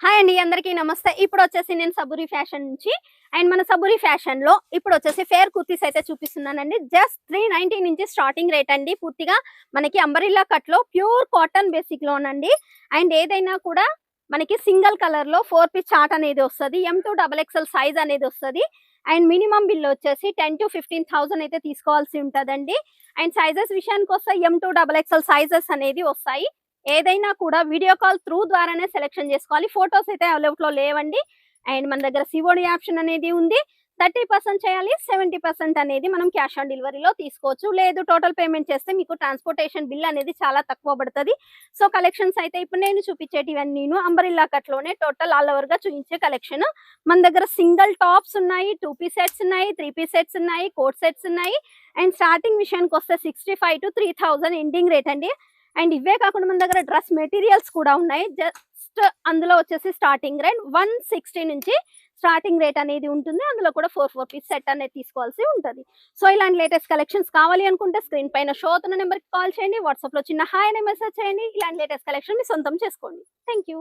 Hi అండి అందరికీ నమస్తే. ఇప్పుడొచ్చేసి నేను సబూరి ఫ్యాషన్ నుంచి అండ్ మన సబూరి ఫ్యాషన్‌లో ఇప్పుడొచ్చేసి ఫేర్ కుర్తీస్ అయితే చూపిస్తున్నానండి. జస్ట్ 390 నుంచి స్టార్టింగ్ రేట్ అండి. పూర్తిగా మనకి అంబ్రెల్లా కట్‌లో ప్యూర్ కాటన్ బేసిక్‌లోనండి. అండ్ ఏదైనా కూడా మనకి సింగిల్ కలర్‌లో 4 పీస్ చార్ట్ అనేది వస్తది. M2 డబుల్ ఎక్స్ఎల్ సైజ్ అనేది వస్తది. అండ్ మినిమమ్ బిల్ వచ్చేసి 10,000-15,000 అయితే తీసుకోవాల్సి ఉంటదండి. అండ్ సైజెస్ విషయానికొస్తే M2 డబుల్ ఎక్స్ఎల్ సైజెస్ అనేది వస్తాయి. ఏదైనా కూడా వీడియో కాల్ త్రూ ద్వారానే సెలెక్షన్ చేసుకోవాలి. ఫోటోస్ అయితే అవైలబుల్‌లో లేవండి. అండ్ మన దగ్గర సిఓడి ఆప్షన్ అనేది ఉంది. 30% చేయాలి. 70% అనేది మనం క్యాష్ ఆన్ డెలివరీలో తీసుకోవచ్చు. లేదు టోటల్ పేమెంట్ చేస్తే మీకు ట్రాన్స్‌పోర్టేషన్ బిల్ అనేది చాలా తక్కువ పడతది. సో, కలెక్షన్స్ అయితే ఇప్పుడు నేను చూపించేటివన్నీను అంబ్రెల్లా కట్‌లోనే టోటల్ ఆల్ ఓవర్‌గా చూయించే కలెక్షన్. మన దగ్గర సింగిల్ టాప్స్ ఉన్నాయి, 2 పీస్ సెట్స్ ఉన్నాయి, 3 పీస్ సెట్స్ ఉన్నాయి, కోట్ సెట్స్ ఉన్నాయి. అండ్ స్టార్టింగ్ విషయానికొస్తే 65,000-3,000 ఎండింగ్ రేట్ అండి. అండ్ ఇవే కాకుండా మన దగ్గర డ్రెస్ మెటీరియల్స్ కూడా ఉన్నాయి. జస్ట్ అందులో వచ్చేసి స్టార్టింగ్ రేట్ 160 నుంచి స్టార్టింగ్ రేట్ అనేది ఉంటుంది. అందులో కూడా 4 పీస్ సెట్ అనేది తీసుకోవాల్సి ఉంటది. సో, ఇలాంటి లేటెస్ట్ కలెక్షన్స్ కావాలి అనుకుంటే స్క్రీన్ పైన షో అవుతున్న నెంబర్‌కి కాల్ చేయండి. వాట్సాప్‌లో చిన్న హాయ్ అనే మెసేజ్ చేయండి. ఇలాంటి లేటెస్ట్ కలెక్షన్ మీ సొంతం చేసుకోండి. Thank you.